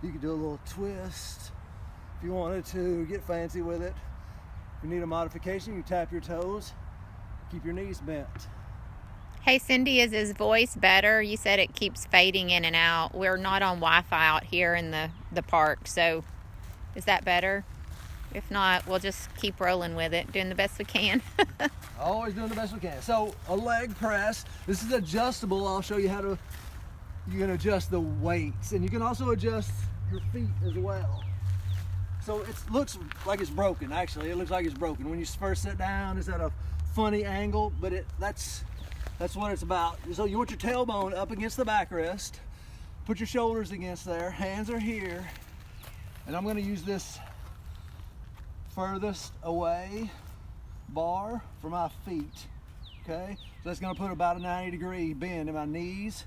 You could do a little twist if you wanted to get fancy with it. If you need a modification, you tap your toes, keep your knees bent. Hey Cindy, is his voice better? You said it keeps fading in and out. We're not on Wi-Fi out here in the park, so is that better? If not, we'll just keep rolling with it, doing the best we can. Always doing the best we can. So a leg press, this is adjustable. I'll show you how to, you can adjust the weights, and you can also adjust your feet as well. So it looks like it's broken. Actually, it looks like it's broken. When you first sit down, it's at a funny angle, but that's what it's about. So you want your tailbone up against the backrest, put your shoulders against there, hands are here, and I'm going to use this furthest away bar for my feet. Okay, so that's going to put about a 90-degree bend in my knees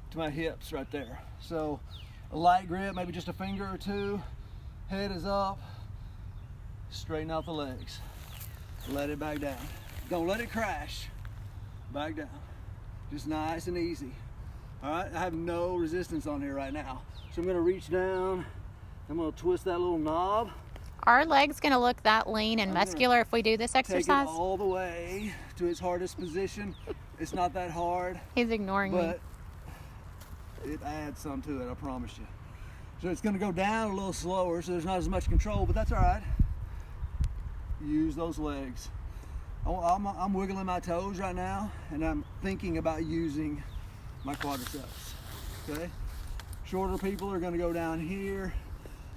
to my hips right there. So a light grip, maybe just a finger or two, head is up, straighten out the legs, let it back down, don't let it crash, back down, just nice and easy. All right, I have no resistance on here right now, so I'm going to reach down, I'm going to twist that little knob. Are legs going to look that lean and muscular if we do this exercise? Take it all the way to its hardest position. It's not that hard. He's ignoring me. But it adds some to it, I promise you. So it's going to go down a little slower, so there's not as much control, but that's all right. Use those legs. I'm wiggling my toes right now, and I'm thinking about using my quadriceps. Okay? Shorter people are going to go down here.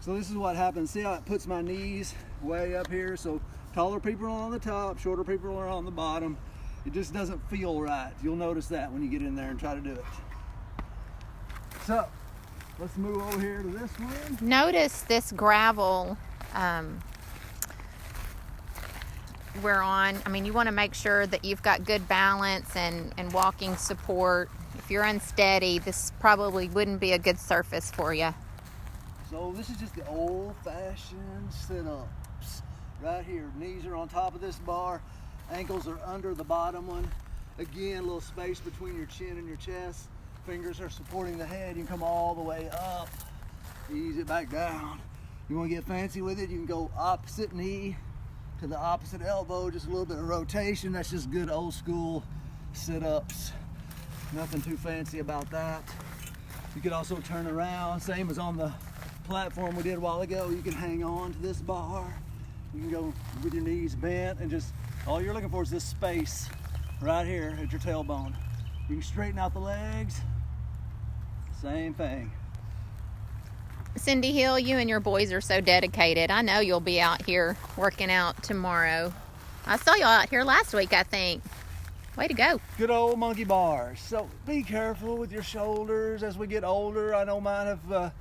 So this is what happens. See how it puts my knees way up here? So taller people are on the top, shorter people are on the bottom. It just doesn't feel right. You'll notice that when you get in there and try to do it. So let's move over here to this one. Notice this gravel we're on. I mean, you want to make sure that you've got good balance and walking support. If you're unsteady, this probably wouldn't be a good surface for you. So this is just the old-fashioned sit-ups right here. Knees are on top of this bar, ankles are under the bottom one. Again, a little space between your chin and your chest. Fingers are supporting the head. You can come all the way up, ease it back down. You want to get fancy with it, you can go opposite knee to the opposite elbow, just a little bit of rotation. That's just good old school sit-ups. Nothing too fancy about that. You could also turn around, same as on the platform we did a while ago. You can hang on to this bar. You can go with your knees bent, and just all you're looking for is this space right here at your tailbone. You can straighten out the legs. Same thing. Cindy Hill, you and your boys are so dedicated. I know you'll be out here working out tomorrow. I saw you out here last week, I think. Way to go. Good old monkey bars. So be careful with your shoulders as we get older. I know mine have,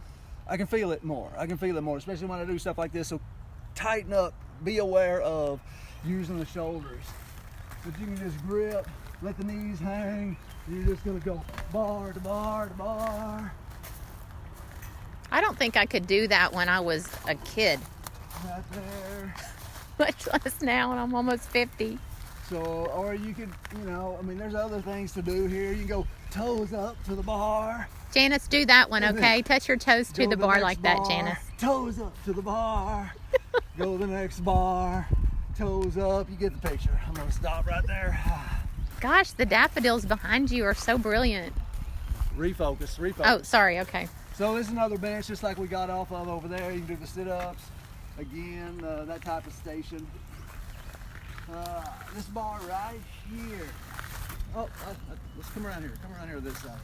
I can feel it more. I can feel it more, especially when I do stuff like this. So tighten up, be aware of using the shoulders. But you can just grip, let the knees hang. You're just gonna go bar to bar to bar. I don't think I could do that when I was a kid. Right there. Much less now when I'm almost 50. So, or you could, you know, I mean, there's other things to do here. You can go toes up to the bar. Janice, do that one, okay? Touch your toes to the bar like that, Janice. Toes up to the bar. Go to the next bar. Toes up. You get the picture. I'm going to stop right there. Gosh, the daffodils behind you are so brilliant. Refocus. Oh, sorry. Okay. So this is another bench just like we got off of over there. You can do the sit-ups. Again, that type of station. This bar right here. Oh, let's come around here. Come around here to this side.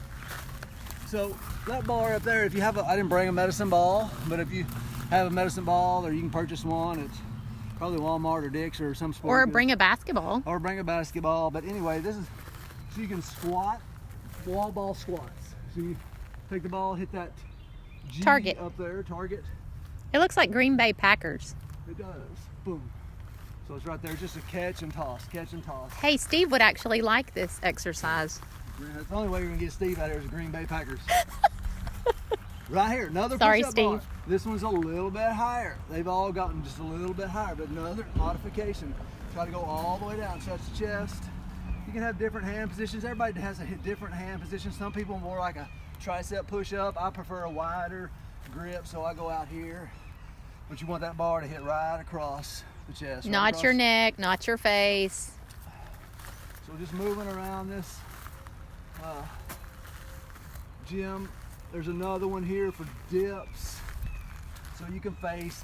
So that bar up there, if you have I didn't bring a medicine ball, but if you have a medicine ball or you can purchase one, it's probably Walmart or Dick's or some sport. Or bring a basketball. Or bring a basketball. But anyway, this is, so you can squat, wall ball squats. So you take the ball, hit that G Target. up there, target. It looks like Green Bay Packers. It does. Boom. So it's right there, just a catch and toss, catch and toss. Hey, Steve would actually like this exercise. That's the only way you're gonna get Steve out here is the Green Bay Packers. Right here, another Sorry, push-up Steve. bar. This one's a little bit higher. They've all gotten just a little bit higher, but another modification. Try to go all the way down, touch the chest. You can have different hand positions. Everybody has a different hand position. Some people more like a tricep push-up, I prefer a wider grip, so I go out here. But you want that bar to hit right across the chest. Right Not across. your neck, not your face. So just moving around this gym. There's another one here for dips. So you can face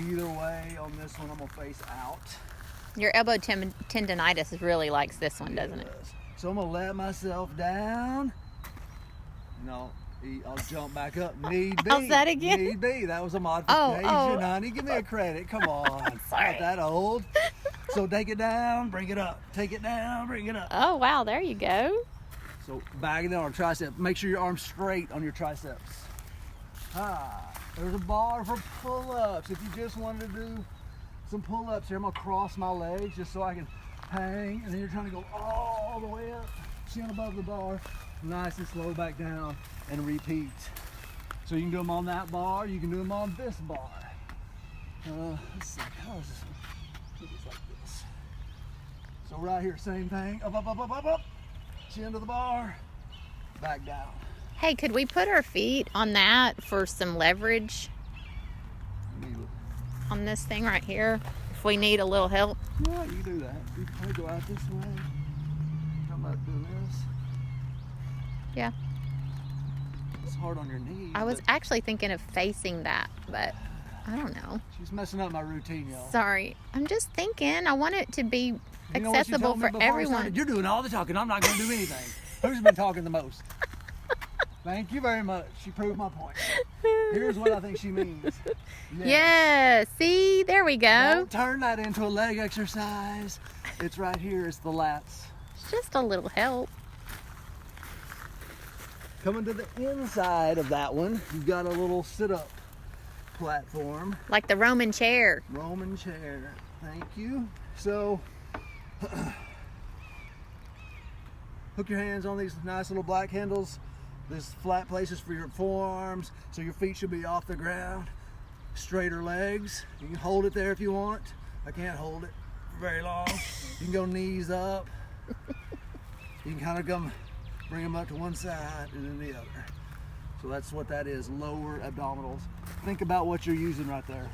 either way. On this one, I'm gonna face out. Your elbow tendonitis really likes this one, doesn't it? does. So I'm gonna let myself down. No, I'll jump back up. Need be. How's that again? Need be. That was a modification, oh. honey. Give me a credit. Come on. Sorry. Not that old. So take it down, bring it up. Take it down, bring it up. Oh, wow, there you go. So back it down on tricep. Make sure your arm's straight on your triceps. There's a bar for pull-ups. If you just wanted to do some pull-ups here, I'm gonna cross my legs just so I can hang, and then you're trying to go all the way up, chin above the bar, nice and slow back down, and repeat. So you can do them on that bar, you can do them on this bar. Let's see, how is this one? I think it's like this. So right here, same thing, up, up, up, up, up, up, chin to the bar, back down. Hey, could we put our feet on that for some leverage on this thing right here if we need a little help? Yeah, you can do that. You can probably go out this way. Talking about doing this. Yeah. It's hard on your knees. I was but actually thinking of facing that, but I don't know. She's messing up my routine, y'all. Sorry. I'm just thinking I want it to be You know what you accessible told me for before we everyone. started? You're doing all the talking. I'm not going to do anything. Who's been talking the most? Thank you very much. She proved my point. Here's what I think she means. Yeah, see? There we go. Don't turn that into a leg exercise. It's right here. It's the lats. It's just a little help. Coming to the inside of that one, you've got a little sit-up platform. Like the Roman chair. Roman chair. Thank you. So, hook your hands on these nice little black handles. There's flat places for your forearms, so your feet should be off the ground. Straighter legs. You can hold it there if you want. I can't hold it very long. You can go knees up. You can kind of bring them up to one side and then the other. So that's what that is, lower abdominals. Think about what you're using right there.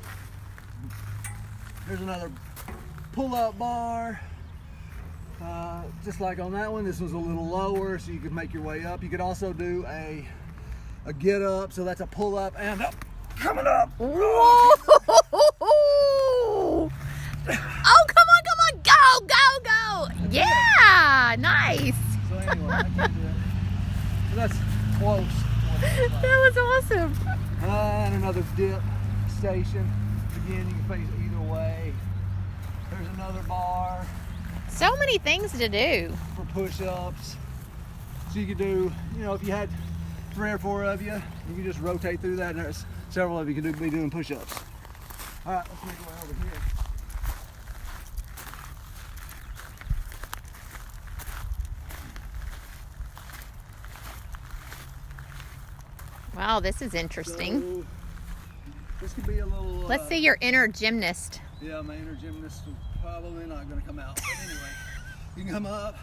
There's another pull-up bar. Just like on that one, this was a little lower, so you could make your way up. You could also do a get up, so that's a pull up and up, coming up. Whoa! Oh, come on, go, go, go! Yeah, nice. So anyway, I can't do that. So that's close. That was awesome. And another dip station. Again, you can face either way. There's another bar So many things to do. for push-ups. So you could do, you know, if you had 3 or 4 of you, you can just rotate through that, and there's several of you can be doing push-ups. All right, let's make our way over here. Wow, this is interesting. So, this could be a little. Let's see your inner gymnast. Yeah, my inner gymnast is probably not going to come out. But anyway, you can come up.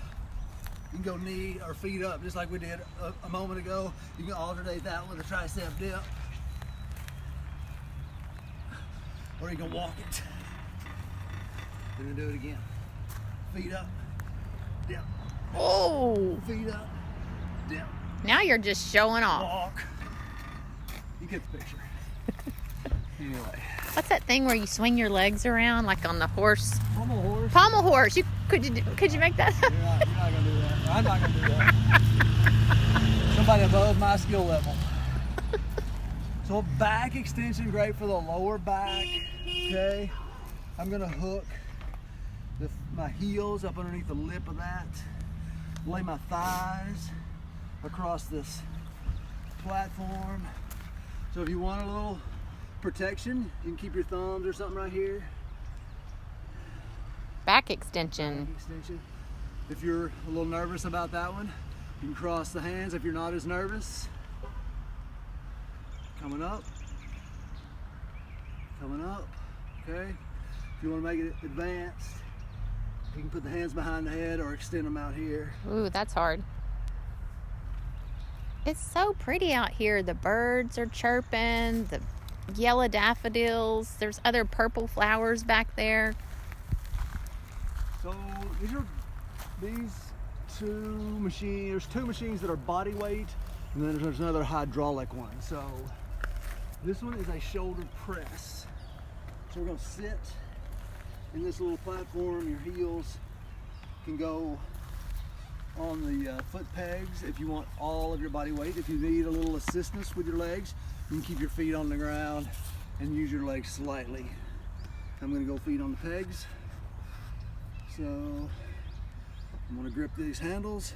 You can go knee or feet up, just like we did a moment ago. You can alternate that with a tricep dip, or you can walk it. Then do it again. Feet up, dip. Oh, Feet up, dip. now you're just showing off. Walk. You get the picture. Anyway, What's that thing where you swing your legs around like on the horse? pommel horse. Pommel horse. Could you make that? You're not gonna do that. I'm not gonna do that. Somebody above my skill level. So a back extension, great for the lower back. Okay, I'm gonna hook my heels up underneath the lip of that. Lay my thighs across this platform. So if you want a little protection, you can keep your thumbs or something right here. Back extension. Extension. If you're a little nervous about that one, you can cross the hands if you're not as nervous. Coming up. Coming up. Okay. If you want to make it advanced, you can put the hands behind the head or extend them out here. Ooh, that's hard. It's so pretty out here. The birds are chirping, the yellow daffodils. There's other purple flowers back there. So these two machines, there's two machines that are body weight, and then there's another hydraulic one. So this one is a shoulder press. So we're gonna sit in this little platform. Your heels can go on the foot pegs if you want all of your body weight. If you need a little assistance with your legs, you can keep your feet on the ground and use your legs slightly. I'm gonna go feet on the pegs. So I'm gonna grip these handles,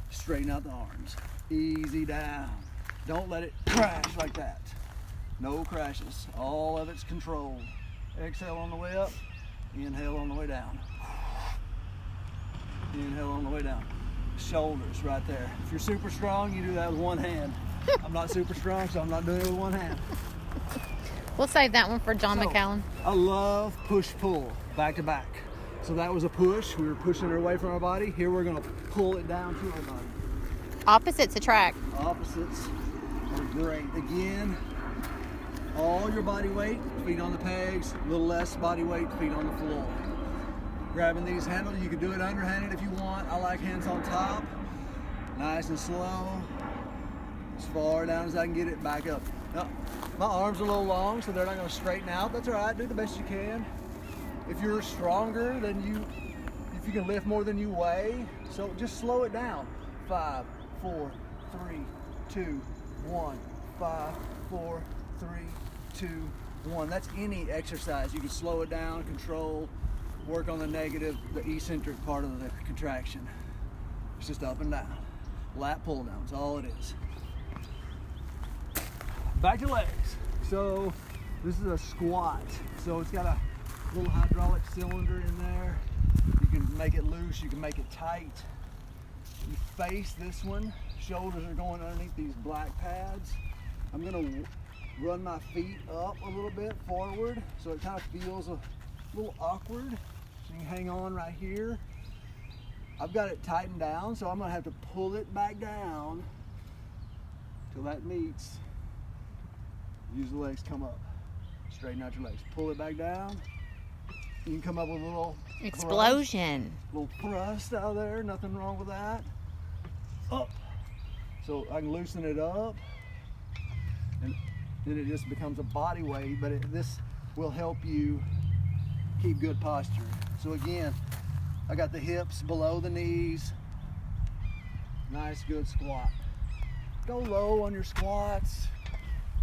straighten out the arms. Easy down. Don't let it crash like that. No crashes, all of it's controlled. Exhale on the way up, inhale on the way down. Inhale on the way down. Shoulders right there. If you're super strong, you do that with one hand. I'm not super strong, so I'm not doing it with one hand. We'll save that one for John So, McCallum. I love push-pull, back to back. So that was a push. We were pushing it away from our body. Here we're gonna pull it down to our body. Opposites attract. Opposites are great. Again, all your body weight, feet on the pegs, a little less body weight, feet on the floor. Grabbing these handles, you can do it underhanded if you want. I like hands on top, nice and slow, as far down as I can get it, back up. Now, my arms are a little long, so they're not gonna straighten out. That's all right, do the best you can. If you're stronger than if you can lift more than you weigh, so just slow it down. 5, 4, 3, 2, 1, 5, 4, 3, 2, 1. That's any exercise. You can slow it down, control, work on the negative, the eccentric part of the contraction. It's just up and down. Lat pull down, that's all it is. Back to legs. So this is a squat. So it's got a little hydraulic cylinder in there. You can make it loose, you can make it tight. You face this one. Shoulders are going underneath these black pads. I'm gonna run my feet up a little bit forward so it kind of feels a little awkward. So you can hang on right here. I've got it tightened down, so I'm gonna have to pull it back down till that meets. Use the legs, come up. Straighten out your legs. Pull it back down. You can come up with a little Explosion. little thrust out there, nothing wrong with that. Up. So I can loosen it up, and then it just becomes a body weight, but this will help you keep good posture. So again, I got the hips below the knees. Nice, good squat. Go low on your squats.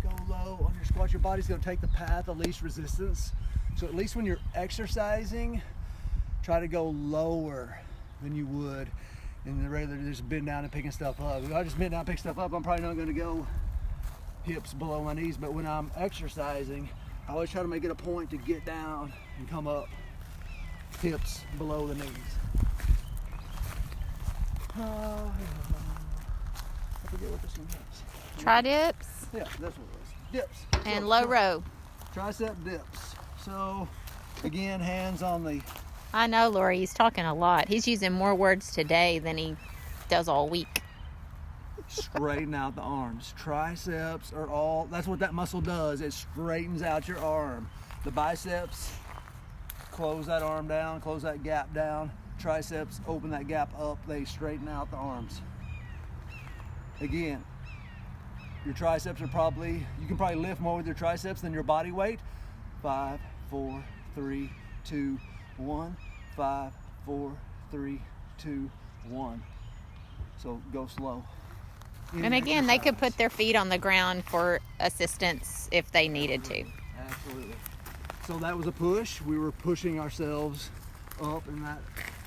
Go low on your squats. Your body's gonna take the path of least resistance. So at least when you're exercising, try to go lower than you would in the regular just bend down and picking stuff up. If I just bend down and pick stuff up, I'm probably not gonna go hips below my knees, but when I'm exercising, I always try to make it a point to get down and come up, hips below the knees. I forget what this one is. Tri dips Yeah, that's what it was. Dips. and So, low row. Tricep dips. So again, hands on the I know, Lori, he's talking a lot. He's using more words today than he does all week. straighten out the arms. Triceps are all, that's what that muscle does. It straightens out your arm. The biceps, close that arm down, close that gap down. Triceps, open that gap up. They straighten out the arms. Again, your triceps are probably, you can probably lift more with your triceps than your body weight. 5, 4, 3, 2, 1. 5, 4, 3, 2, 1. So go slow. And again, they could put their feet on the ground for assistance if they needed to. Absolutely. So that was a push. We were pushing ourselves up, and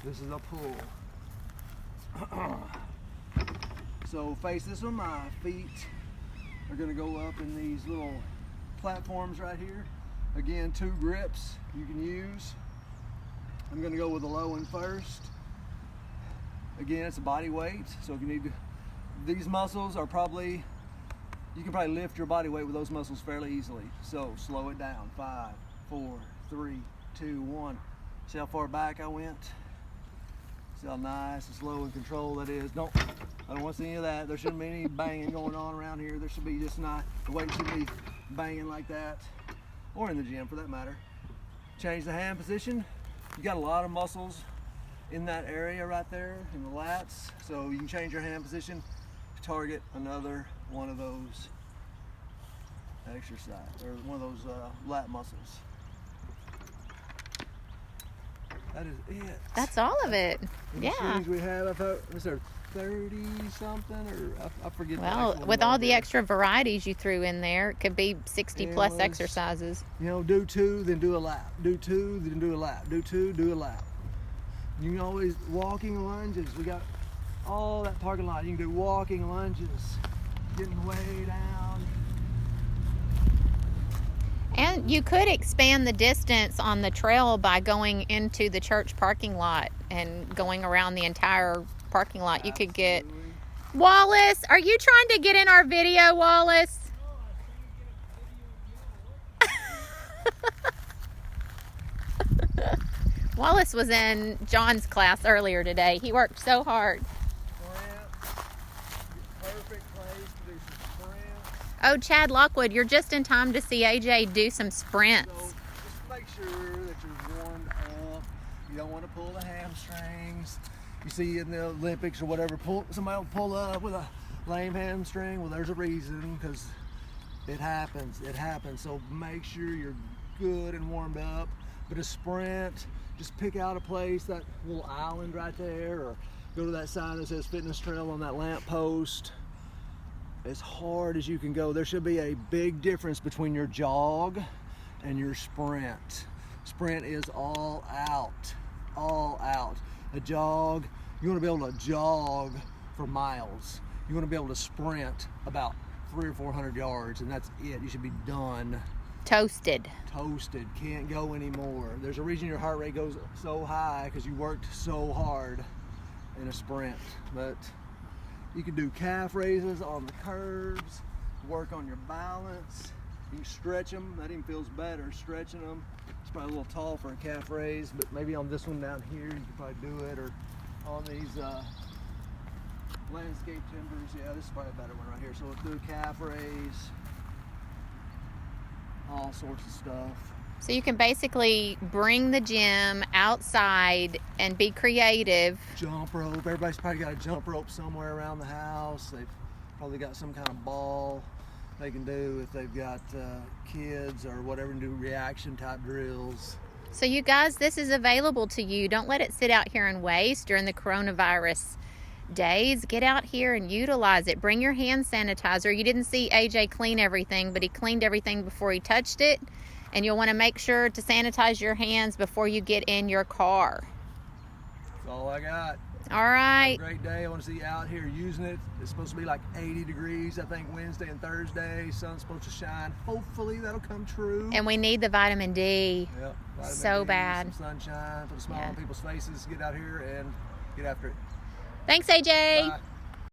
this is a pull. So face this one. My feet are going to go up in these little platforms right here. Again, 2 grips you can use. I'm going to go with the low one first. Again, it's a body weight, so if you need to, these muscles are probably, you can probably lift your body weight with those muscles fairly easily. So slow it down. 5, 4, 3, 2, 1. See how far back I went? See how nice and slow and controlled that is. Don't I don't want to see any of that. There shouldn't be any banging going on around here. There should be just not, the weight shouldn't be banging like that, or in the gym for that matter. Change the hand position. You got a lot of muscles in that area right there in the lats, so you can change your hand position to target another one of those exercise, or one of those lat muscles. That is it. That's all of it. And Yeah. The swings we have, I thought, was there 30 something, or I forget. Well, the with all the number. extra varieties you threw in there, it could be 60 It plus was- exercises. You know, do 2, then do a lap. Do 2, then do a lap. Do 2, do a lap. You can always, walking lunges. We got all that parking lot. You can do walking lunges, getting way down. And you could expand the distance on the trail by going into the church parking lot and going around the entire parking lot. You could get... Absolutely. Wallace, are you trying to get in our video, Wallace? Wallace was in John's class earlier today. He worked so hard. Sprints. Perfect place to do some sprints. Oh, Chad Lockwood, you're just in time to see AJ do some So sprints. just make sure that you're warmed up. You don't want to pull the hamstrings. You see in the Olympics or whatever, somebody will pull up with a lame hamstring. Well, there's a reason, because it happens. It happens. So make sure you're good and warmed up. But a sprint, just pick out a place, that little island right there, or go to that sign that says fitness trail on that lamp post. As hard as you can go. There should be a big difference between your jog and your sprint. Sprint is all out, all out. A jog, you want to be able to jog for miles. You want to be able to sprint about 300 or 400 yards, and that's it. You should be done. Toasted. Toasted, can't go anymore. There's a reason your heart rate goes so high, because you worked so hard in a sprint. But you can do calf raises on the curves, work on your balance. You can stretch them, that even feels better, stretching them. It's probably a little tall for a calf raise, but maybe on this one down here you could probably do it, or on these landscape timbers. Yeah, this is probably a better one right here. So let's do a calf raise, all sorts of stuff. So you can basically bring the gym outside and be creative. Jump rope, everybody's probably got a jump rope somewhere around the house. They've probably got some kind of ball they can do if they've got kids or whatever, and do reaction type drills. So you guys, this is available to you. Don't let it sit out here and waste during the coronavirus days. Get out here and utilize it. Bring your hand sanitizer. You didn't see AJ clean everything, but he cleaned everything before he touched it. And you'll want to make sure to sanitize your hands before you get in your car. That's all I got. All right. Have a great day. I want to see you out here using it. It's supposed to be like 80 degrees, I think, Wednesday and Thursday. Sun's supposed to shine. Hopefully that'll come true. And we need the vitamin D. Yep, vitamin So D, bad. Some sunshine, put a smile Yeah. on people's faces. Get out here and get after it. Thanks, AJ. Bye.